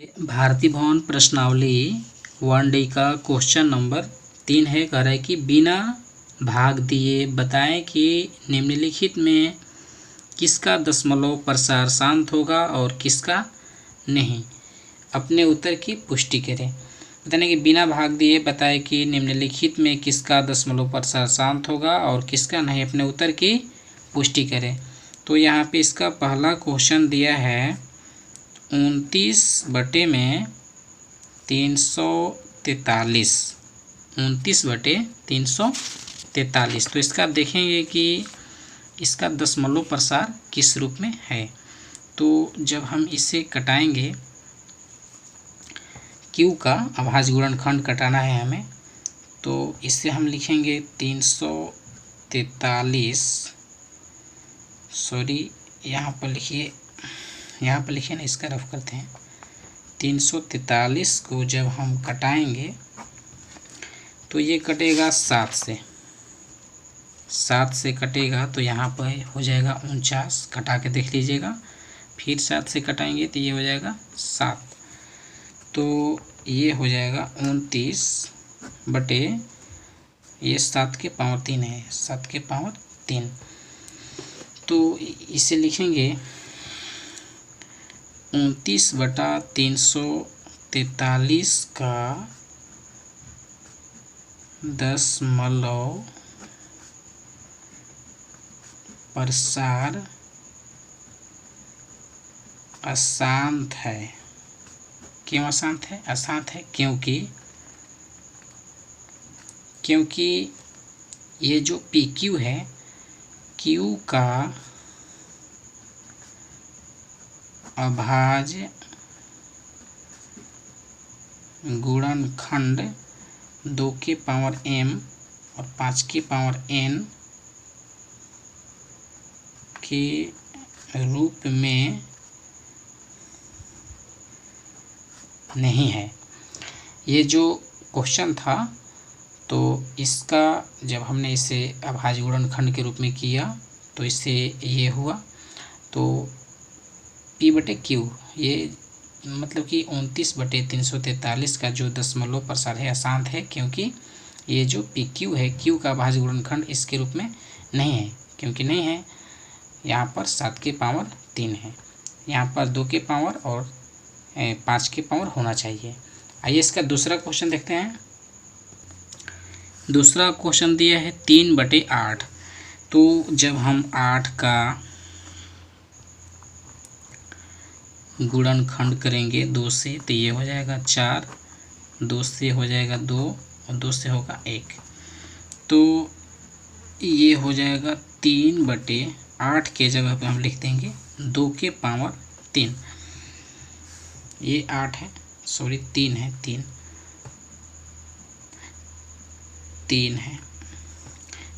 भारतीय भवन प्रश्नावली 1D का क्वेश्चन नंबर 3 है। कह रहा है कि बिना भाग दिए बताएं कि निम्नलिखित में किसका दशमलव प्रसार शांत होगा और किसका नहीं। अपने उत्तर की पुष्टि करें। बताने कि बिना भाग दिए बताएं कि निम्नलिखित में किसका दशमलव प्रसार शांत होगा और किसका नहीं। अपने उत्तर की पुष्टि करें। तो यहाँ पे इसका पहला क्वेश्चन दिया है 29/343। 29/343। तो इसका देखेंगे कि इसका दशमलव प्रसार किस रूप में है। तो जब हम इसे कटाएंगे, क्यू का अभाज्य गुणनखंड कटाना है हमें, तो इससे हम लिखेंगे 343। सॉरी, यहाँ पर लिखिए ना, इसका रफ करते हैं। 343 को जब हम कटाएंगे तो ये कटेगा 7 से कटेगा, तो यहाँ पर हो जाएगा 49। कटा के देख लीजिएगा। फिर 7 से कटाएंगे तो ये हो जाएगा 7, तो ये हो जाएगा 29 बटे ये 7 के पावर 3 है, 7 के पावर 3। तो इसे लिखेंगे 29/343 का दशमलव प्रसार अशांत है। क्यों अशांत है? अशांत है क्योंकि ये जो PQ है, Q का अभाज्य गुणनखंड 2 के पावर m और 5 के पावर n के रूप में नहीं है। ये जो क्वेश्चन था, तो इसका जब हमने इसे अभाज्य गुणनखंड के रूप में किया तो इससे ये हुआ, तो P/Q, ये मतलब कि 29/343 का जो दशमलव प्रसार है अशांत है, क्योंकि ये जो PQ है, Q का अभाज्य गुणनखंड इसके रूप में नहीं है। क्योंकि नहीं है, यहाँ पर 7 के पावर 3 है, यहाँ पर 2 के पावर और 5 के पावर होना चाहिए। आइए इसका दूसरा क्वेश्चन देखते हैं। दूसरा क्वेश्चन दिया है 3/8। तो जब हम 8 का गुणनखंड करेंगे 2 से, तो ये हो जाएगा 4, 2 से हो जाएगा 2 और 2 से होगा 1, तो ये हो जाएगा 3/8 के जगह पे हम लिख देंगे 2 के पावर 3। ये 8 है, सॉरी 3 है, 3 है,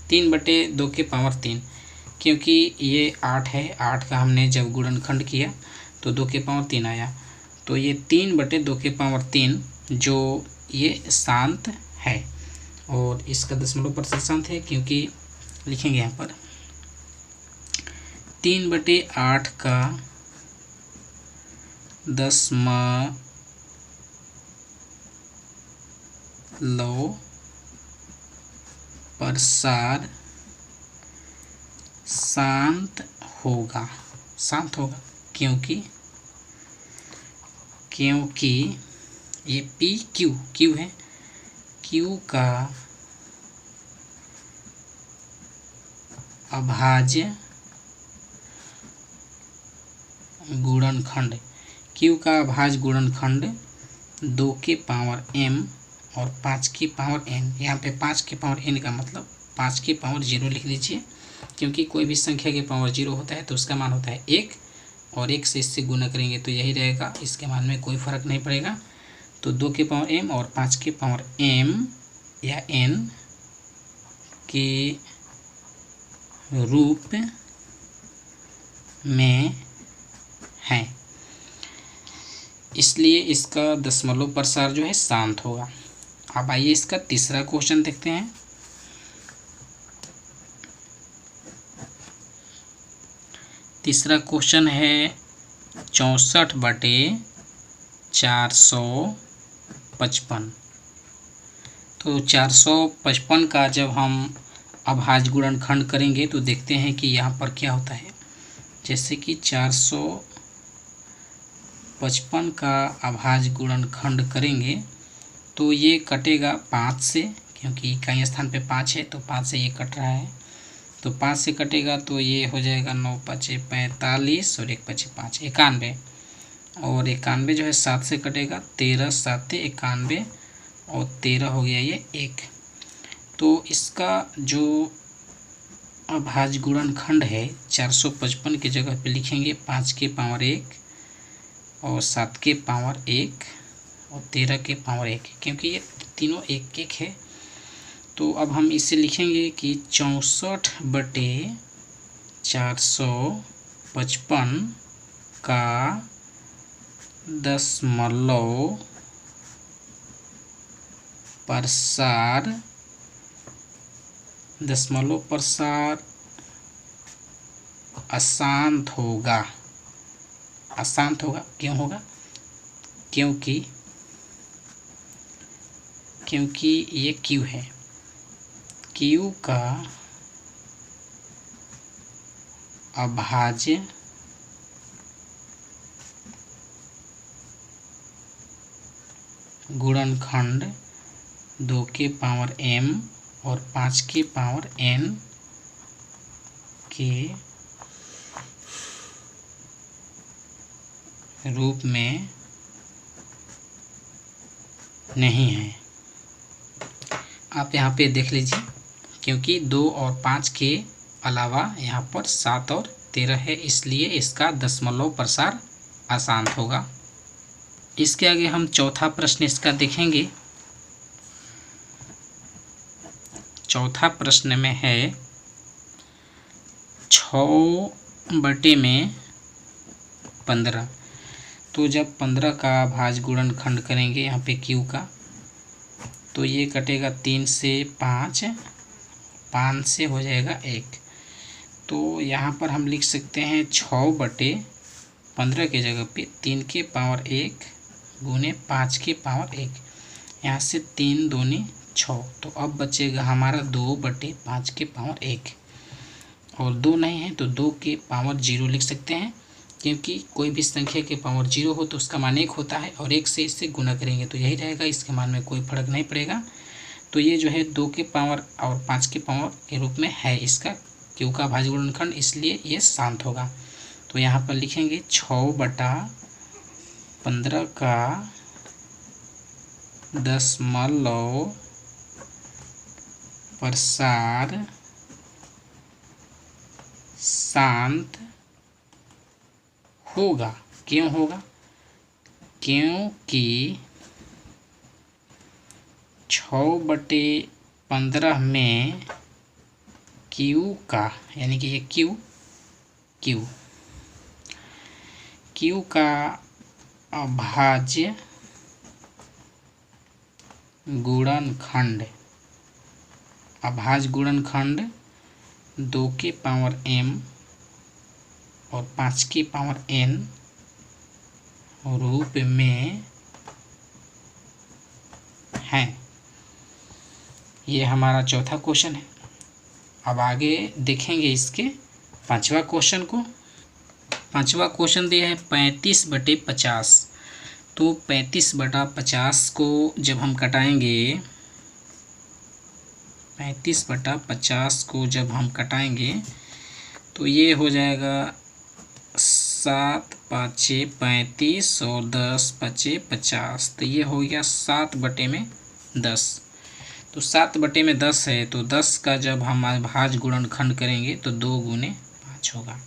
3/2 के पावर 3। क्योंकि ये 8 है, 8 का हमने जब गुणनखंड किया तो 2 के पावर 3 आया, तो ये 3/2 के पावर 3 जो ये शांत है। और इसका दशमलव प्रसार शांत है, क्योंकि लिखेंगे यहाँ पर 3/8 का दशमलव प्रसार शांत होगा। क्योंकि ये PQ है, Q का अभाज्य गुणनखंड, Q का अभाज्य गुणनखंड 2 के पावर m और 5 के पावर n। यहाँ पे 5 के पावर n का मतलब 5 के पावर 0 लिख लीजिए, क्योंकि कोई भी संख्या के पावर 0 होता है तो उसका मान होता है 1, और 1 से इससे गुणा करेंगे तो यही रहेगा, इसके मान में कोई फर्क नहीं पड़ेगा। तो 2 के पावर m और 5 के पावर m या n के रूप में है, इसलिए इसका दशमलव प्रसार जो है शांत होगा। अब आइए इसका तीसरा क्वेश्चन देखते हैं। तीसरा क्वेश्चन है 64/4 455। तो 455 का जब हम अभाज्य गुणनखंड करेंगे तो देखते हैं कि यहाँ पर क्या होता है। जैसे कि 455 का अभाज्य गुणनखंड करेंगे तो ये कटेगा 5 से, क्योंकि इकाई स्थान पे 5 है तो 5 से ये कट रहा है, तो 5 से कटेगा तो ये हो जाएगा 9 पचे 45 और 1 पचे 5 91, और 91 जो है 7 से कटेगा, 13 7 91 और 13 हो गया ये 1। तो इसका जो अभाज्य गुणनखंड है 455 की जगह पे लिखेंगे 5 के पावर 1 और 7 के पावर 1 और 13 के पावर 1, क्योंकि ये तीनों एक एक है। तो अब हम इसे लिखेंगे कि 64/455 का दशमलव प्रसार अशांत होगा। अशांत होगा क्यों होगा? क्योंकि ये Q है। Q का अभाज्य गुणनखंड 2 के पावर m और 5 के पावर n के रूप में नहीं है। आप यहाँ पे देख लीजिए, क्योंकि 2 और 5 के अलावा यहाँ पर 7 और 13 है, इसलिए इसका दशमलव प्रसार अशांत होगा। इसके आगे हम चौथा प्रश्न इसका देखेंगे। चौथा प्रश्न में है 6/15। तो जब 15 का अभाज्य गुणनखंड करेंगे यहाँ पे Q का, तो ये कटेगा 3 से 5, 5 से हो जाएगा 1। तो यहाँ पर हम लिख सकते हैं 6/15 के जगह पे 3 के पावर 1 गुने 5 के पावर 1, यहाँ से 3 दूनी 6, तो अब बचेगा हमारा 2/5 के पावर 1, और 2 नहीं है तो 2 के पावर 0 लिख सकते हैं, क्योंकि कोई भी संख्या के पावर 0 हो तो उसका मान 1 होता है, और 1 से इससे गुना करेंगे तो यही रहेगा, इसके मान में कोई फर्क नहीं पड़ेगा। तो ये जो है 2 के पावर और 5 के पावर के रूप में है इसका Q का अभाज्य गुणनखंड, इसलिए ये शांत होगा। तो यहाँ पर लिखेंगे 6/15 का दशमलव प्रसार शांत होगा। क्यों होगा? क्योंकि 6/15 में Q का, यानी कि ये Q का अभाज्य गुणनखंड 2 के पावर m और 5 के पावर n रूप में है। ये हमारा चौथा क्वेश्चन है। अब आगे देखेंगे इसके पांचवा क्वेश्चन को। पांचवा क्वेश्चन दिया है 35/50। तो 35/50 को जब हम कटाएंगे, 35/50 को जब हम कटाएंगे तो ये हो जाएगा 7 5 35 और 10 5 50, तो ये हो गया 7/10। तो 7/10 है, तो 10 का जब हम अभाज्य गुणनखंड करेंगे तो 2 गुने 5 होगा,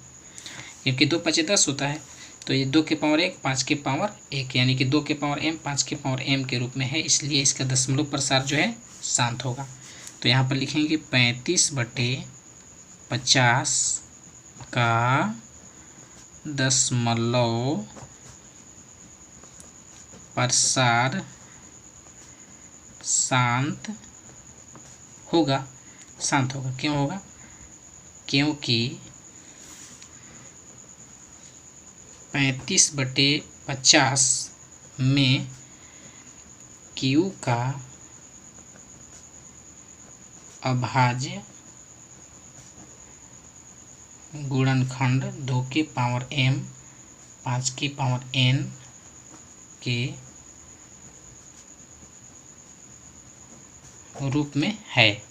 क्योंकि 2 5 10 होता है। तो ये 2 के पावर 1 5 के पावर 1, यानी कि 2 के पावर m 5 के पावर m के रूप में है, इसलिए इसका दशमलव प्रसार जो है शांत होगा। तो यहाँ पर लिखेंगे 35/50 का दशमलव प्रसार शांत होगा। क्यों होगा? क्योंकि 35/50 में Q का अभाज्य गुणनखंड 2 के पावर m 5 के पावर n के रूप में है।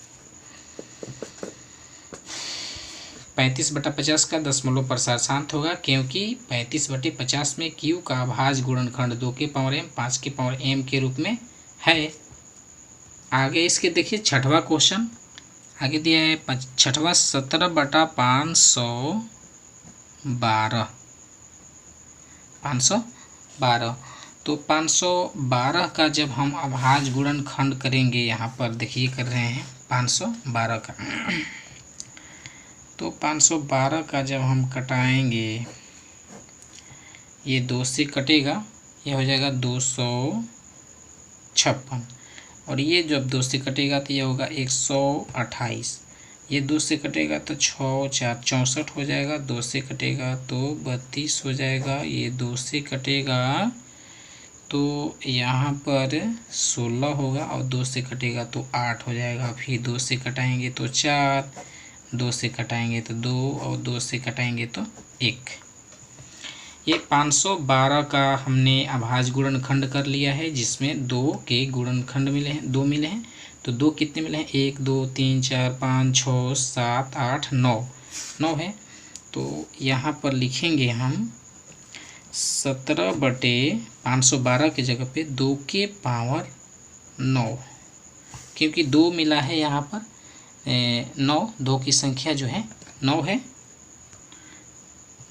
35/50 का दशमलव प्रसार शांत होगा क्योंकि 35/50 में Q का अभाज्य गुणनखंड 2 के पावर m 5 के पावर m के रूप में है। आगे इसके देखिए छठवां क्वेश्चन आगे दिया है छठवां 17/512 तो 512 का जब हम अभाज्य गुणनखंड करेंगे, यहाँ पर देखिए कर रहे हैं 512 का, तो 512 का जब हम कटाएंगे, ये 2 से कटेगा, ये हो जाएगा 256, और ये जब 2 से कटेगा तो ये होगा 128, ये 2 से कटेगा तो 6 4 64 हो जाएगा, 2 से कटेगा तो 32 हो जाएगा, ये 2 से कटेगा तो यहाँ पर 16 होगा, और 2 से कटेगा तो 8 हो जाएगा, फिर 2 से कटाएंगे तो 4, 2 से कटाएंगे तो 2, और 2 से कटाएंगे तो 1। ये 512 का हमने अभाज्य गुणनखंड कर लिया है, जिसमें 2 के गुणनखंड मिले हैं, 2 मिले हैं। तो 2 कितने मिले हैं? 1 2 3 4 5 6 7 8 9 है। तो यहाँ पर लिखेंगे हम 17/512 की जगह पे 2 के पावर 9, क्योंकि 2 मिला है यहाँ पर 9, 2 की संख्या जो है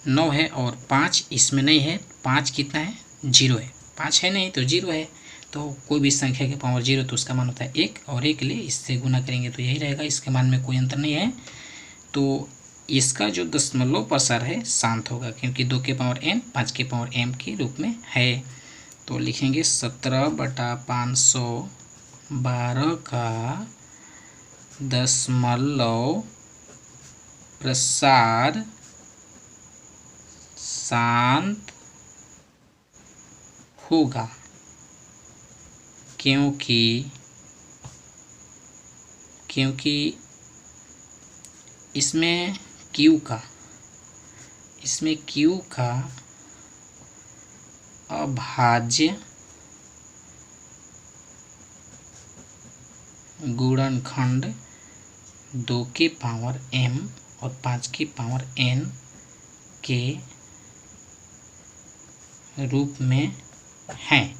9 है और 5 इसमें नहीं है। 5 कितना है? 0 है। 5 है नहीं तो 0 है, तो कोई भी संख्या के पावर 0 तो उसका मान होता है 1, और 1 लिए इससे गुना करेंगे तो यही रहेगा, इसके मान में कोई अंतर नहीं है। तो इसका जो दशमलव प्रसार है शांत होगा, क्योंकि 2 के पावर n 5 के पावर m के रूप में है। तो लिखेंगे 17/512 का दशमलव प्रसार शांत होगा, क्योंकि इसमें Q का अभाज्य गुणनखंड 2 के पावर m और 5 के पावर n के रूप में है।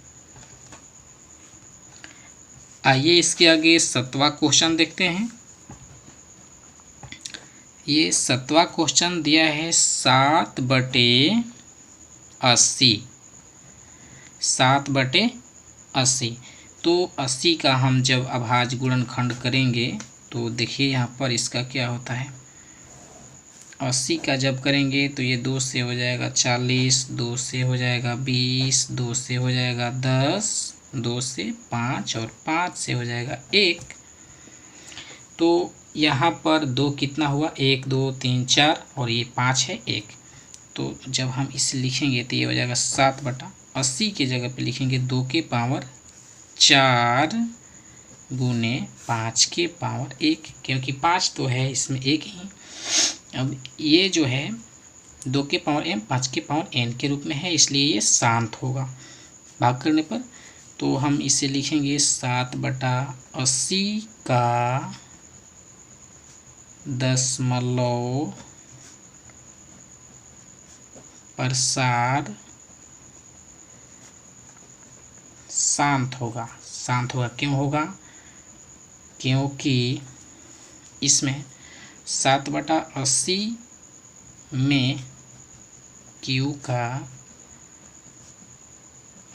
आइए इसके आगे 7वां क्वेश्चन देखते हैं। ये 7वां क्वेश्चन दिया है 7/80। 7/80 तो 80 का हम जब अभाज्य गुणनखंड करेंगे तो देखिए यहाँ पर इसका क्या होता है। 80 का जब करेंगे तो ये 2 से हो जाएगा 40, 2 से हो जाएगा 20, 2 से हो जाएगा 10, 2 से 5 और 5 से हो जाएगा 1। तो यहाँ पर 2 कितना हुआ? 1 2 3 4 और ये 5 है 1। तो जब हम इसे लिखेंगे तो ये हो जाएगा 7/80 की जगह पे लिखेंगे 2 के पावर 4 गुने 5 के पावर 1, क्योंकि 5 तो है इसमें 1 ही। अब ये जो है 2 के पावर m 5 के पावर n के रूप में है, इसलिए ये शांत होगा भाग करने पर। तो हम इसे लिखेंगे 7/80 का दशमलव प्रसार शांत होगा। क्यों होगा? क्योंकि इसमें 7/80 में Q का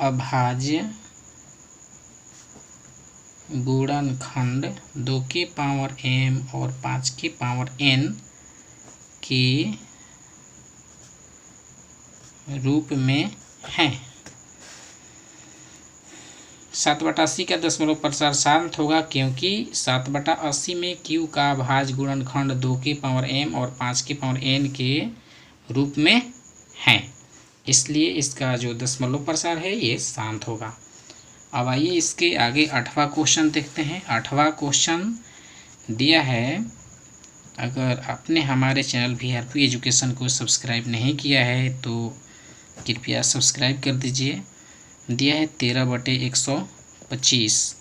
अभाज्य गुणनखंड 2 के पावर m और 5 के पावर n के रूप में है। 7/80 का दशमलव प्रसार शांत होगा, क्योंकि 7/80 में Q का अभाज्य गुणनखंड 2 के पावर m और 5 के पावर n के रूप में है। इसलिए इसका जो दशमलव प्रसार है ये शांत होगा। अब आइए इसके आगे 8वां क्वेश्चन देखते हैं। 8वां क्वेश्चन दिया है, अगर आपने हमारे चैनल VRP एजुकेशन को सब्सक्राइब नहीं किया है तो कृपया सब्सक्राइब कर दीजिए। दिया है 13/125,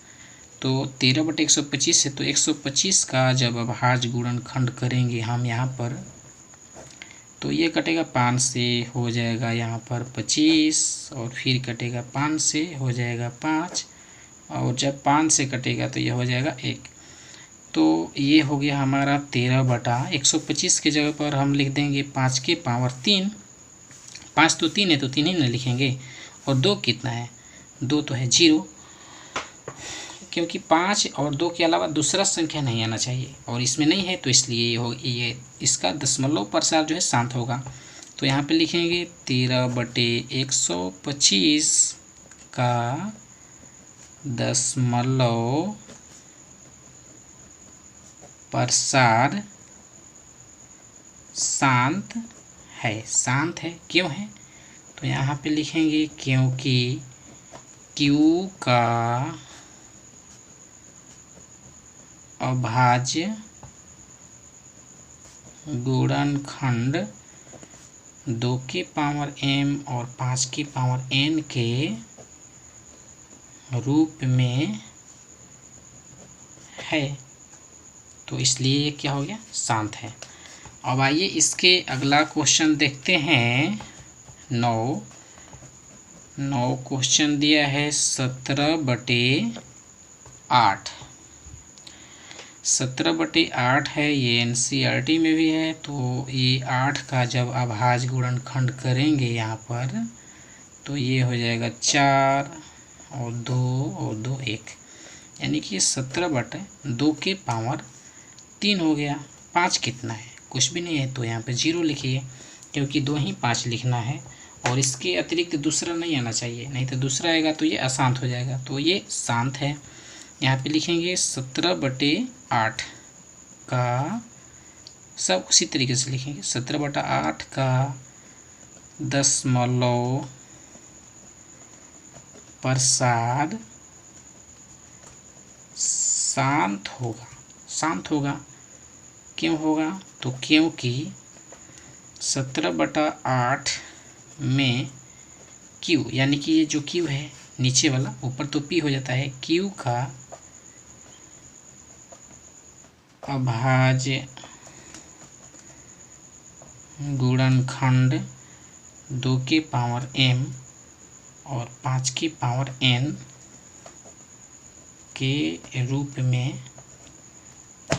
तो 13/125 है तो 125 का जब अभाज्य गुणनखंड करेंगे हम यहाँ पर, तो ये कटेगा 5 से, हो जाएगा यहाँ पर 25, और फिर कटेगा 5 से, हो जाएगा 5, और जब 5 से कटेगा तो ये हो जाएगा 1। तो ये हो गया हमारा 13/125 के जगह पर हम लिख देंगे 5 के पावर 3। 5 तो 3 है तो 3 ही ना लिखेंगे, और 2 कितना है, 2 तो है 0, क्योंकि 5 और 2 के अलावा दूसरा संख्या नहीं आना चाहिए, और इसमें नहीं है तो इसलिए ये इसका दशमलव प्रसार जो है शांत होगा। तो यहाँ पे लिखेंगे 13/125 का दशमलव प्रसार शांत है। शांत है क्यों है, तो यहाँ पे लिखेंगे क्योंकि Q का अभाज्य गुणनखंड 2 के पावर m और 5 के पावर n के रूप में है, तो इसलिए ये क्या हो गया, शांत है। अब आइए इसके अगला क्वेश्चन देखते हैं। 9 क्वेश्चन दिया है 17/8। 17/8 है, ये NCERT में भी है। तो ये 8 का जब अभाज्य गुणनखंड करेंगे यहाँ पर, तो ये हो जाएगा 4 और 2 और 2 1, यानी कि 17/2 के पावर 3 हो गया। 5 कितना है, कुछ भी नहीं है, तो यहाँ पे 0 लिखिए, क्योंकि 2 ही 5 लिखना है, और इसके अतिरिक्त दूसरा नहीं आना चाहिए, नहीं तो दूसरा आएगा तो ये अशांत हो जाएगा। तो ये शांत है। यहाँ पे लिखेंगे 17/8 का, सब उसी तरीके से लिखेंगे, 17/8 का दशमलव प्रसार शांत होगा। शांत होगा क्यों होगा, तो क्योंकि 17/8 में Q, यानी कि ये जो Q है नीचे वाला, ऊपर तो P हो जाता है, Q का अभाज्य गुणनखंड 2 के पावर m और 5 के पावर n के रूप में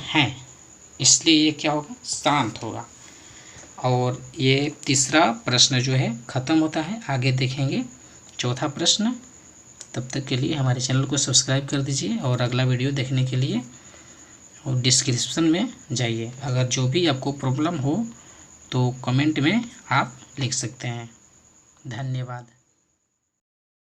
है, इसलिए ये क्या होगा, शांत होगा। और ये तीसरा प्रश्न जो है ख़त्म होता है। आगे देखेंगे चौथा प्रश्न। तब तक के लिए हमारे चैनल को सब्सक्राइब कर दीजिए, और अगला वीडियो देखने के लिए और डिस्क्रिप्शन में जाइए। अगर जो भी आपको प्रॉब्लम हो तो कमेंट में आप लिख सकते हैं। धन्यवाद।